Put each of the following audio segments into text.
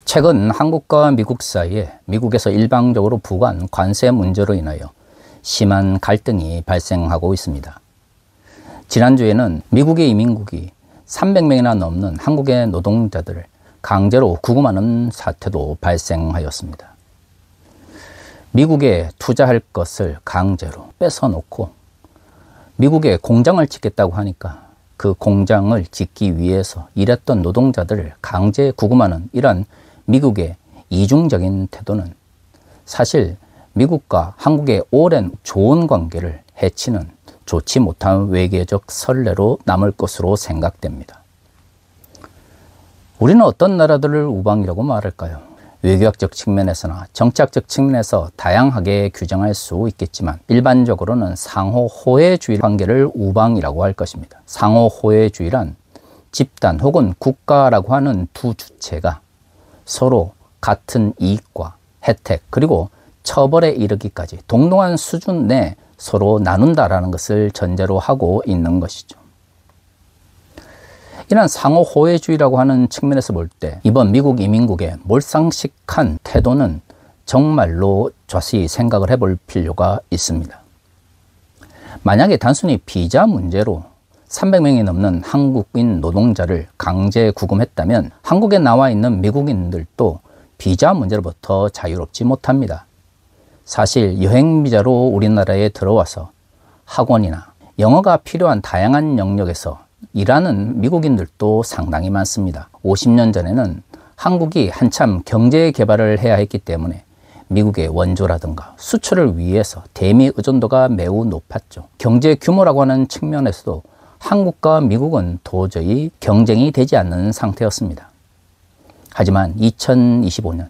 최근 한국과 미국 사이에 미국에서 일방적으로 부과한 관세 문제로 인하여 심한 갈등이 발생하고 있습니다. 지난주에는 미국의 이민국이 300명이나 넘는 한국의 노동자들을 강제로 구금하는 사태도 발생하였습니다. 미국에 투자할 것을 강제로 뺏어놓고 미국에 공장을 짓겠다고 하니까 그 공장을 짓기 위해서 일했던 노동자들을 강제 구금하는 이러한 미국의 이중적인 태도는 사실 미국과 한국의 오랜 좋은 관계를 해치는 좋지 못한 외교적 선례로 남을 것으로 생각됩니다. 우리는 어떤 나라들을 우방이라고 말할까요? 외교학적 측면에서나 정치학적 측면에서 다양하게 규정할 수 있겠지만 일반적으로는 상호 호혜주의 관계를 우방이라고 할 것입니다. 상호 호혜주의란 집단 혹은 국가라고 하는 두 주체가 서로 같은 이익과 혜택 그리고 처벌에 이르기까지 동등한 수준 내 서로 나눈다라는 것을 전제로 하고 있는 것이죠. 이런 상호 호혜주의라고 하는 측면에서 볼 때 이번 미국 이민국의 몰상식한 태도는 정말로 자세히 생각을 해볼 필요가 있습니다. 만약에 단순히 비자 문제로 300명이 넘는 한국인 노동자를 강제 구금했다면 한국에 나와 있는 미국인들도 비자 문제로부터 자유롭지 못합니다. 사실 여행비자로 우리나라에 들어와서 학원이나 영어가 필요한 다양한 영역에서 일하는 미국인들도 상당히 많습니다. 50년 전에는 한국이 한참 경제 개발을 해야 했기 때문에 미국의 원조라든가 수출을 위해서 대미 의존도가 매우 높았죠. 경제 규모라고 하는 측면에서도 한국과 미국은 도저히 경쟁이 되지 않는 상태였습니다. 하지만 2025년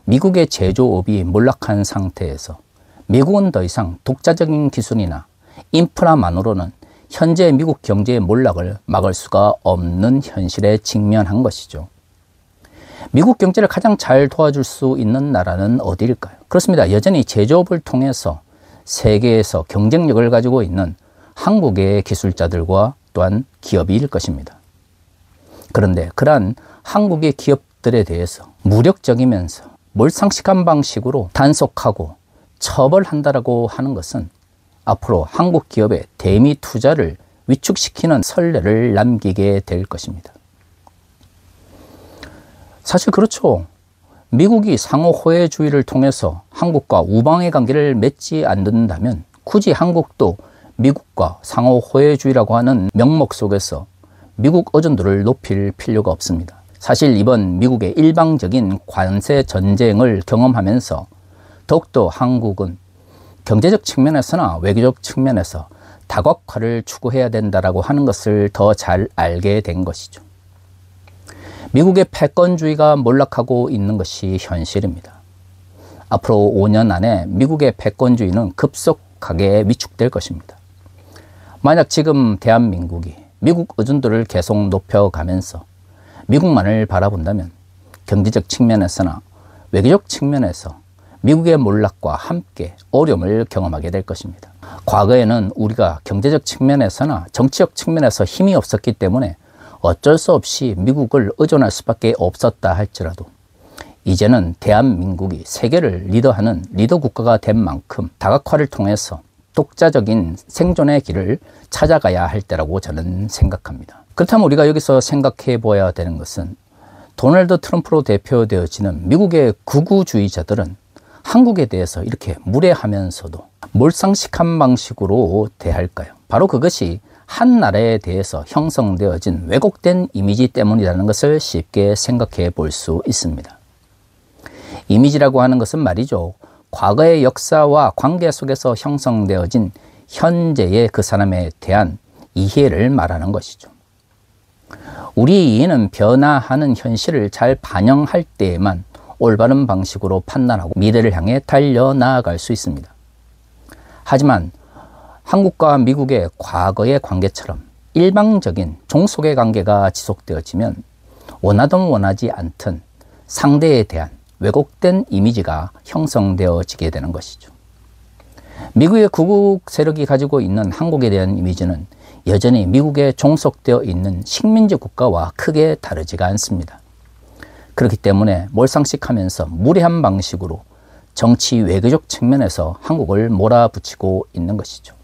미국의 제조업이 몰락한 상태에서 미국은 더 이상 독자적인 기술이나 인프라만으로는 현재 미국 경제의 몰락을 막을 수가 없는 현실에 직면한 것이죠. 미국 경제를 가장 잘 도와줄 수 있는 나라는 어디일까요? 그렇습니다. 여전히 제조업을 통해서 세계에서 경쟁력을 가지고 있는 한국의 기술자들과 또한 기업일 것입니다. 그런데 그러한 한국의 기업들에 대해서 무력적이면서 몰상식한 방식으로 단속하고 처벌한다라고 하는 것은 앞으로 한국 기업의 대미 투자를 위축시키는 선례를 남기게 될 것입니다. 사실 그렇죠. 미국이 상호 호혜주의를 통해서 한국과 우방의 관계를 맺지 않는다면 굳이 한국도 미국과 상호 호혜주의라고 하는 명목 속에서 미국 의존도를 높일 필요가 없습니다. 사실 이번 미국의 일방적인 관세 전쟁을 경험하면서 더욱더 한국은 경제적 측면에서나 외교적 측면에서 다각화를 추구해야 된다라고 하는 것을 더 잘 알게 된 것이죠. 미국의 패권주의가 몰락하고 있는 것이 현실입니다. 앞으로 5년 안에 미국의 패권주의는 급속하게 위축될 것입니다. 만약 지금 대한민국이 미국 의존도를 계속 높여가면서 미국만을 바라본다면 경제적 측면에서나 외교적 측면에서 미국의 몰락과 함께 어려움을 경험하게 될 것입니다. 과거에는 우리가 경제적 측면에서나 정치적 측면에서 힘이 없었기 때문에 어쩔 수 없이 미국을 의존할 수밖에 없었다 할지라도 이제는 대한민국이 세계를 리더하는 리더 국가가 된 만큼 다각화를 통해서 독자적인 생존의 길을 찾아가야 할 때라고 저는 생각합니다. 그렇다면 우리가 여기서 생각해 보아야 되는 것은 도널드 트럼프로 대표되어지는 미국의 극우주의자들은 한국에 대해서 이렇게 무례하면서도 몰상식한 방식으로 대할까요? 바로 그것이 한 나라에 대해서 형성되어진 왜곡된 이미지 때문이라는 것을 쉽게 생각해 볼 수 있습니다. 이미지라고 하는 것은 말이죠. 과거의 역사와 관계 속에서 형성되어진 현재의 그 사람에 대한 이해를 말하는 것이죠. 우리 이해는 변화하는 현실을 잘 반영할 때에만 올바른 방식으로 판단하고 미래를 향해 달려나아갈 수 있습니다. 하지만 한국과 미국의 과거의 관계처럼 일방적인 종속의 관계가 지속되어지면 원하든 원하지 않든 상대에 대한 왜곡된 이미지가 형성되어지게 되는 것이죠. 미국의 구국 세력이 가지고 있는 한국에 대한 이미지는 여전히 미국에 종속되어 있는 식민지 국가와 크게 다르지가 않습니다. 그렇기 때문에 몰상식하면서 무례한 방식으로 정치 외교적 측면에서 한국을 몰아붙이고 있는 것이죠.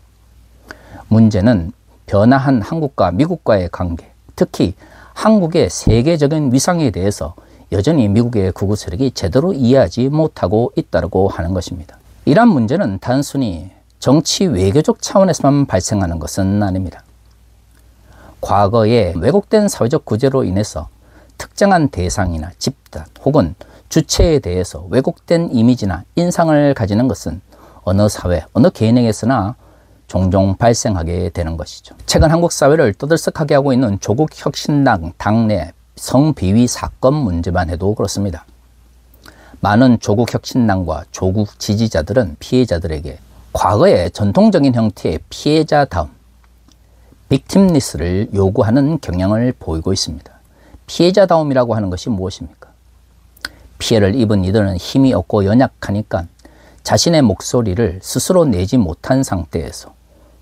문제는 변화한 한국과 미국과의 관계, 특히 한국의 세계적인 위상에 대해서 여전히 미국의 극우 세력이 제대로 이해하지 못하고 있다고 하는 것입니다. 이러한 문제는 단순히 정치 외교적 차원에서만 발생하는 것은 아닙니다. 과거에 왜곡된 사회적 구조로 인해서 특정한 대상이나 집단 혹은 주체에 대해서 왜곡된 이미지나 인상을 가지는 것은 어느 사회, 어느 개인에게서나 종종 발생하게 되는 것이죠. 최근 한국 사회를 떠들썩하게 하고 있는 조국 혁신당 당내 성비위 사건 문제만 해도 그렇습니다. 많은 조국 혁신당과 조국 지지자들은 피해자들에게 과거의 전통적인 형태의 피해자다움, 빅팀리스를 요구하는 경향을 보이고 있습니다. 피해자다움이라고 하는 것이 무엇입니까? 피해를 입은 이들은 힘이 없고 연약하니까 자신의 목소리를 스스로 내지 못한 상태에서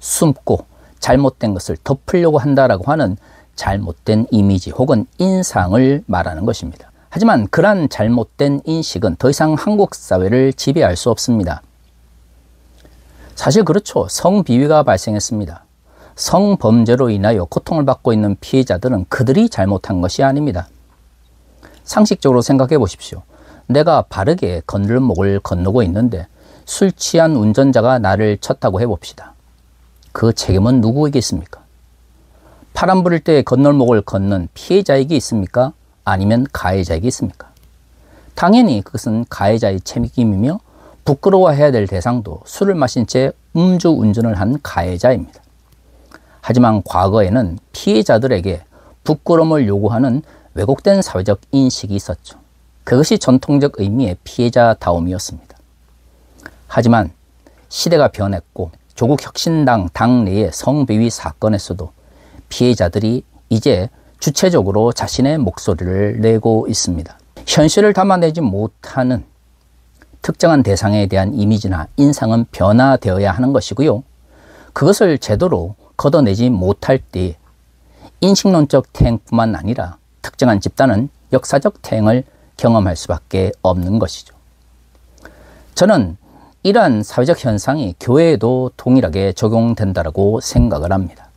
숨고 잘못된 것을 덮으려고 한다라고 하는 잘못된 이미지 혹은 인상을 말하는 것입니다. 하지만 그러한 잘못된 인식은 더 이상 한국 사회를 지배할 수 없습니다. 사실 그렇죠. 성비위가 발생했습니다. 성범죄로 인하여 고통을 받고 있는 피해자들은 그들이 잘못한 것이 아닙니다. 상식적으로 생각해 보십시오. 내가 바르게 건널목을 건너고 있는데 술 취한 운전자가 나를 쳤다고 해봅시다. 그 책임은 누구에게 있습니까? 파란 불일 때 건널목을 걷는 피해자에게 있습니까? 아니면 가해자에게 있습니까? 당연히 그것은 가해자의 책임이며 부끄러워해야 될 대상도 술을 마신 채 음주운전을 한 가해자입니다. 하지만 과거에는 피해자들에게 부끄러움을 요구하는 왜곡된 사회적 인식이 있었죠. 그것이 전통적 의미의 피해자다움이었습니다. 하지만 시대가 변했고 조국 혁신당 당내의 성비위 사건에서도 피해자들이 이제 주체적으로 자신의 목소리를 내고 있습니다. 현실을 담아내지 못하는 특정한 대상에 대한 이미지나 인상은 변화되어야 하는 것이고요. 그것을 제대로 걷어내지 못할 때 인식론적 퇴행뿐만 아니라 특정한 집단은 역사적 퇴행을 경험할 수밖에 없는 것이죠. 저는 이러한 사회적 현상이 교회에도 동일하게 적용된다고 생각을 합니다.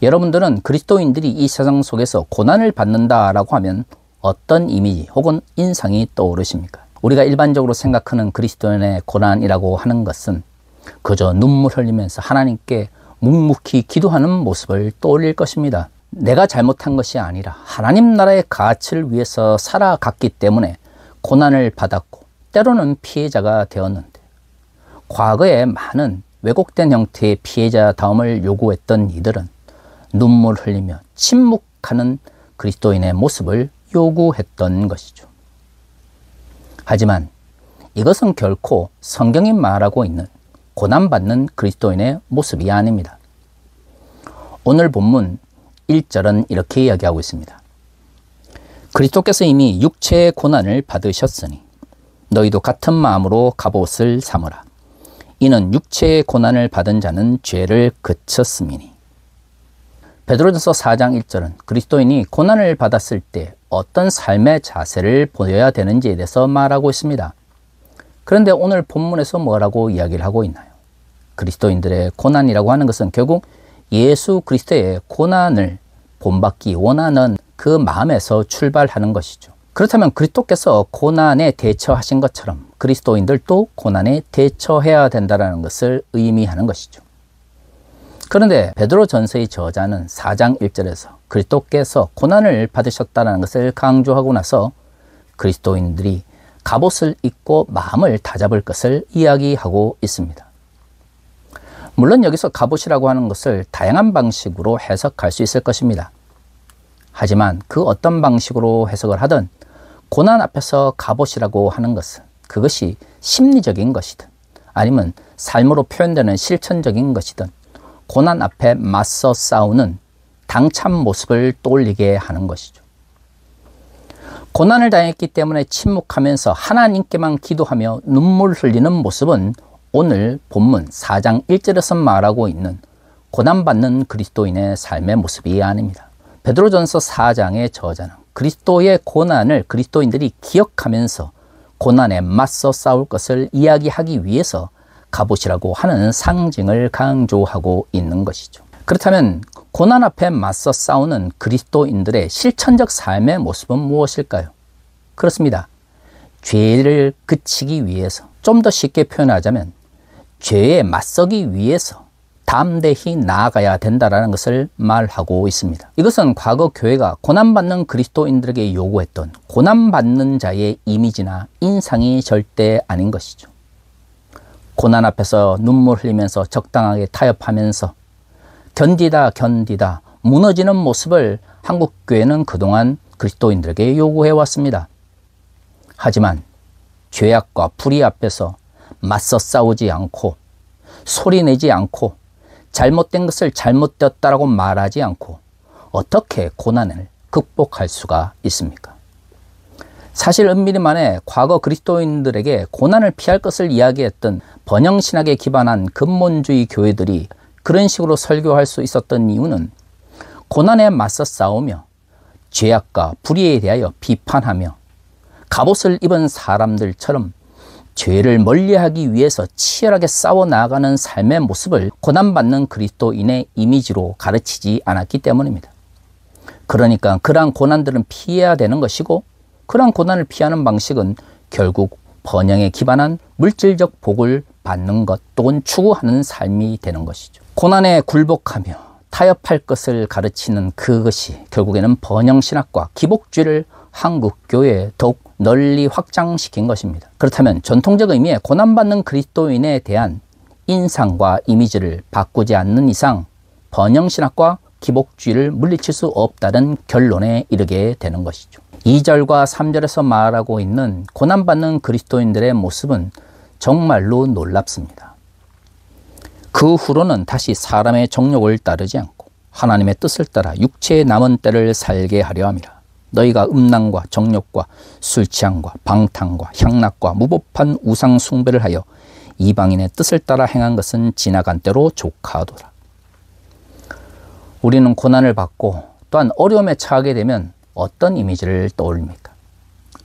여러분들은 그리스도인들이 이 세상 속에서 고난을 받는다라고 하면 어떤 이미지 혹은 인상이 떠오르십니까? 우리가 일반적으로 생각하는 그리스도인의 고난이라고 하는 것은 그저 눈물 흘리면서 하나님께 묵묵히 기도하는 모습을 떠올릴 것입니다. 내가 잘못한 것이 아니라 하나님 나라의 가치를 위해서 살아갔기 때문에 고난을 받았고 때로는 피해자가 되었는데 과거에 많은 왜곡된 형태의 피해자다움을 요구했던 이들은 눈물 흘리며 침묵하는 그리스도인의 모습을 요구했던 것이죠. 하지만 이것은 결코 성경이 말하고 있는 고난받는 그리스도인의 모습이 아닙니다. 오늘 본문 1절은 이렇게 이야기하고 있습니다. 그리스도께서 이미 육체의 고난을 받으셨으니 너희도 같은 마음으로 갑옷을 삼으라. 이는 육체의 고난을 받은 자는 죄를 그쳤음이니. 베드로전서 4장 1절은 그리스도인이 고난을 받았을 때 어떤 삶의 자세를 보여야 되는지에 대해서 말하고 있습니다. 그런데 오늘 본문에서 뭐라고 이야기를 하고 있나요? 그리스도인들의 고난이라고 하는 것은 결국 예수 그리스도의 고난을 본받기 원하는 그 마음에서 출발하는 것이죠. 그렇다면 그리스도께서 고난에 대처하신 것처럼 그리스도인들도 고난에 대처해야 된다는 것을 의미하는 것이죠. 그런데 베드로전서의 저자는 4장 1절에서 그리스도께서 고난을 받으셨다는 것을 강조하고 나서 그리스도인들이 갑옷을 입고 마음을 다잡을 것을 이야기하고 있습니다. 물론 여기서 갑옷이라고 하는 것을 다양한 방식으로 해석할 수 있을 것입니다. 하지만 그 어떤 방식으로 해석을 하든 고난 앞에서 갑옷이라고 하는 것은 그것이 심리적인 것이든 아니면 삶으로 표현되는 실천적인 것이든 고난 앞에 맞서 싸우는 당찬 모습을 떠올리게 하는 것이죠. 고난을 당했기 때문에 침묵하면서 하나님께만 기도하며 눈물 흘리는 모습은 오늘 본문 4장 1절에서 말하고 있는 고난받는 그리스도인의 삶의 모습이 아닙니다. 베드로전서 4장의 저자는 그리스도의 고난을 그리스도인들이 기억하면서 고난에 맞서 싸울 것을 이야기하기 위해서 갑옷이라고 하는 상징을 강조하고 있는 것이죠. 그렇다면 고난 앞에 맞서 싸우는 그리스도인들의 실천적 삶의 모습은 무엇일까요? 그렇습니다. 죄를 그치기 위해서, 좀 더 쉽게 표현하자면 죄에 맞서기 위해서 담대히 나아가야 된다는 것을 말하고 있습니다. 이것은 과거 교회가 고난받는 그리스도인들에게 요구했던 고난받는 자의 이미지나 인상이 절대 아닌 것이죠. 고난 앞에서 눈물 흘리면서 적당하게 타협하면서 견디다 무너지는 모습을 한국 교회는 그동안 그리스도인들에게 요구해 왔습니다. 하지만 죄악과 불의 앞에서 맞서 싸우지 않고 소리내지 않고 잘못된 것을 잘못되었다라고 말하지 않고 어떻게 고난을 극복할 수가 있습니까? 사실 은밀히 말해 과거 그리스도인들에게 고난을 피할 것을 이야기했던 번영신학에 기반한 근본주의 교회들이 그런 식으로 설교할 수 있었던 이유는 고난에 맞서 싸우며 죄악과 불의에 대하여 비판하며 갑옷을 입은 사람들처럼 죄를 멀리하기 위해서 치열하게 싸워 나가는 삶의 모습을 고난받는 그리스도인의 이미지로 가르치지 않았기 때문입니다. 그러니까 그러한 고난들은 피해야 되는 것이고, 그러한 고난을 피하는 방식은 결국 번영에 기반한 물질적 복을 받는 것 또는 추구하는 삶이 되는 것이죠. 고난에 굴복하며 타협할 것을 가르치는 그것이 결국에는 번영신학과 기복주의를 한국 교회에 더욱 널리 확장시킨 것입니다. 그렇다면 전통적 의미의 고난받는 그리스도인에 대한 인상과 이미지를 바꾸지 않는 이상 번영신학과 기복주의를 물리칠 수 없다는 결론에 이르게 되는 것이죠. 2절과 3절에서 말하고 있는 고난받는 그리스도인들의 모습은 정말로 놀랍습니다. 그 후로는 다시 사람의 정욕을 따르지 않고 하나님의 뜻을 따라 육체의 남은 때를 살게 하려 함이라. 너희가 음란과 정욕과 술취함과 방탕과 향락과 무법한 우상 숭배를 하여 이방인의 뜻을 따라 행한 것은 지나간 때로 족하도다. 우리는 고난을 받고 또한 어려움에 처하게 되면 어떤 이미지를 떠올립니까?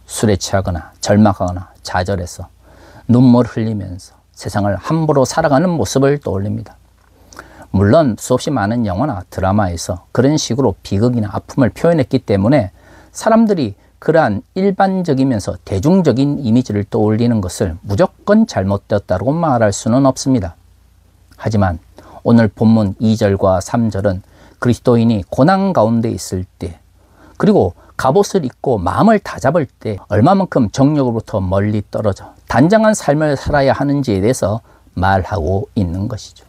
술에 취하거나 절망하거나 좌절해서 눈물 흘리면서 세상을 함부로 살아가는 모습을 떠올립니다. 물론 수없이 많은 영화나 드라마에서 그런 식으로 비극이나 아픔을 표현했기 때문에 사람들이 그러한 일반적이면서 대중적인 이미지를 떠올리는 것을 무조건 잘못되었다고 말할 수는 없습니다. 하지만 오늘 본문 2절과 3절은 그리스도인이 고난 가운데 있을 때, 그리고 갑옷을 입고 마음을 다잡을 때 얼마만큼 정욕으로부터 멀리 떨어져 단정한 삶을 살아야 하는지에 대해서 말하고 있는 것이죠.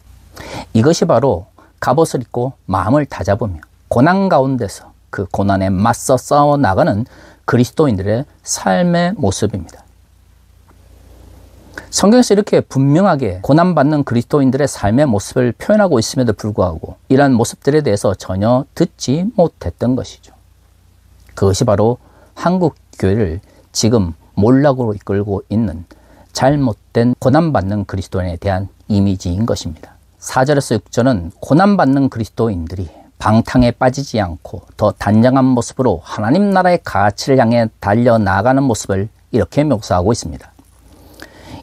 이것이 바로 갑옷을 입고 마음을 다잡으며 고난 가운데서 그 고난에 맞서 싸워 나가는 그리스도인들의 삶의 모습입니다. 성경에서 이렇게 분명하게 고난받는 그리스도인들의 삶의 모습을 표현하고 있음에도 불구하고 이러한 모습들에 대해서 전혀 듣지 못했던 것이죠. 그것이 바로 한국 교회를 지금 몰락으로 이끌고 있는 잘못된 고난받는 그리스도인에 대한 이미지인 것입니다. 4절에서 6절은 고난받는 그리스도인들이 방탕에 빠지지 않고 더 단정한 모습으로 하나님 나라의 가치를 향해 달려나가는 모습을 이렇게 묘사하고 있습니다.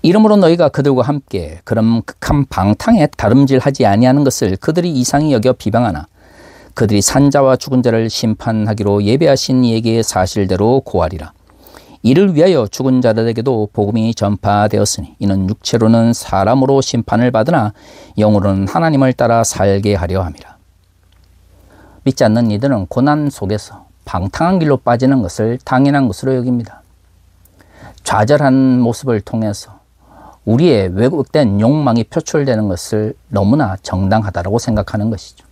이러므로 너희가 그들과 함께 그런 극한 방탕에 다름질하지 아니하는 것을 그들이 이상히 여겨 비방하나 그들이 산자와 죽은 자를 심판하기로 예배하신 이에게 사실대로 고하리라. 이를 위하여 죽은 자들에게도 복음이 전파되었으니 이는 육체로는 사람으로 심판을 받으나 영으로는 하나님을 따라 살게 하려 함이라. 믿지 않는 이들은 고난 속에서 방탕한 길로 빠지는 것을 당연한 것으로 여깁니다. 좌절한 모습을 통해서 우리의 왜곡된 욕망이 표출되는 것을 너무나 정당하다고 생각하는 것이죠.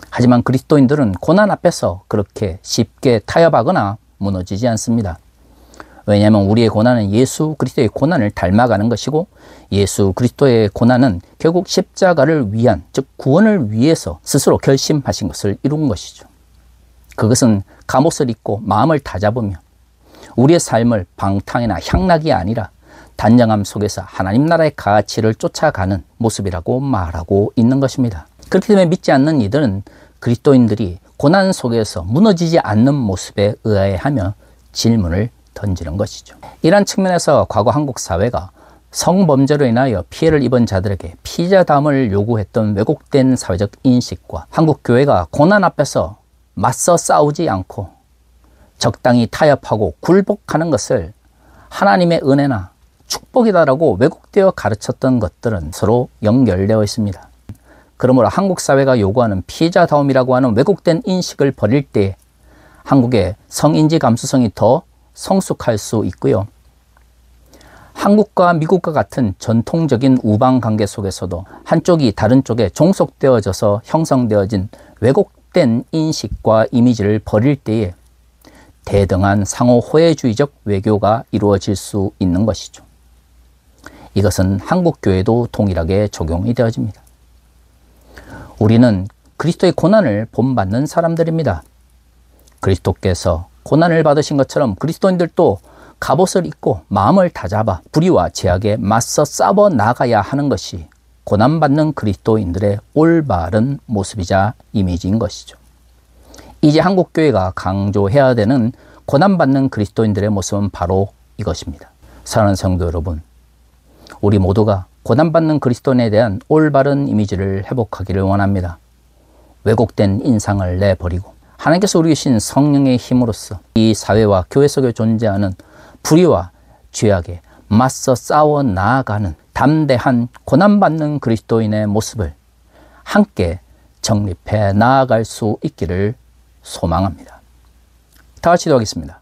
하지만 그리스도인들은 고난 앞에서 그렇게 쉽게 타협하거나 무너지지 않습니다. 왜냐하면 우리의 고난은 예수 그리스도의 고난을 닮아가는 것이고, 예수 그리스도의 고난은 결국 십자가를 위한, 즉 구원을 위해서 스스로 결심하신 것을 이룬 것이죠. 그것은 갑옷을 입고 마음을 다잡으며 우리의 삶을 방탕이나 향락이 아니라 단정함 속에서 하나님 나라의 가치를 쫓아가는 모습이라고 말하고 있는 것입니다. 그렇기 때문에 믿지 않는 이들은 그리스도인들이 고난 속에서 무너지지 않는 모습에 의아해하며 질문을 던지는 것이죠. 이런 측면에서 과거 한국 사회가 성범죄로 인하여 피해를 입은 자들에게 피자담을 요구했던 왜곡된 사회적 인식과 한국 교회가 고난 앞에서 맞서 싸우지 않고 적당히 타협하고 굴복하는 것을 하나님의 은혜나 축복이다라고 왜곡되어 가르쳤던 것들은 서로 연결되어 있습니다. 그러므로 한국 사회가 요구하는 피자다움이라고 하는 왜곡된 인식을 버릴 때 한국의 성인지 감수성이 더 성숙할 수 있고요. 한국과 미국과 같은 전통적인 우방 관계 속에서도 한쪽이 다른 쪽에 종속되어져서 형성되어진 왜곡된 인식과 이미지를 버릴 때에 대등한 상호 호혜주의적 외교가 이루어질 수 있는 것이죠. 이것은 한국 교회도 동일하게 적용이 되어집니다. 우리는 그리스도의 고난을 본받는 사람들입니다. 그리스도께서 고난을 받으신 것처럼 그리스도인들도 갑옷을 입고 마음을 다잡아 불의와 죄악에 맞서 싸워 나가야 하는 것이 고난받는 그리스도인들의 올바른 모습이자 이미지인 것이죠. 이제 한국교회가 강조해야 되는 고난받는 그리스도인들의 모습은 바로 이것입니다. 사랑하는 성도 여러분, 우리 모두가 고난받는 그리스도인에 대한 올바른 이미지를 회복하기를 원합니다. 왜곡된 인상을 내버리고 하나님께서 우리 주신 성령의 힘으로써 이 사회와 교회 속에 존재하는 불의와 죄악에 맞서 싸워 나아가는 담대한 고난받는 그리스도인의 모습을 함께 정립해 나아갈 수 있기를 소망합니다. 다 같이 기도하겠습니다.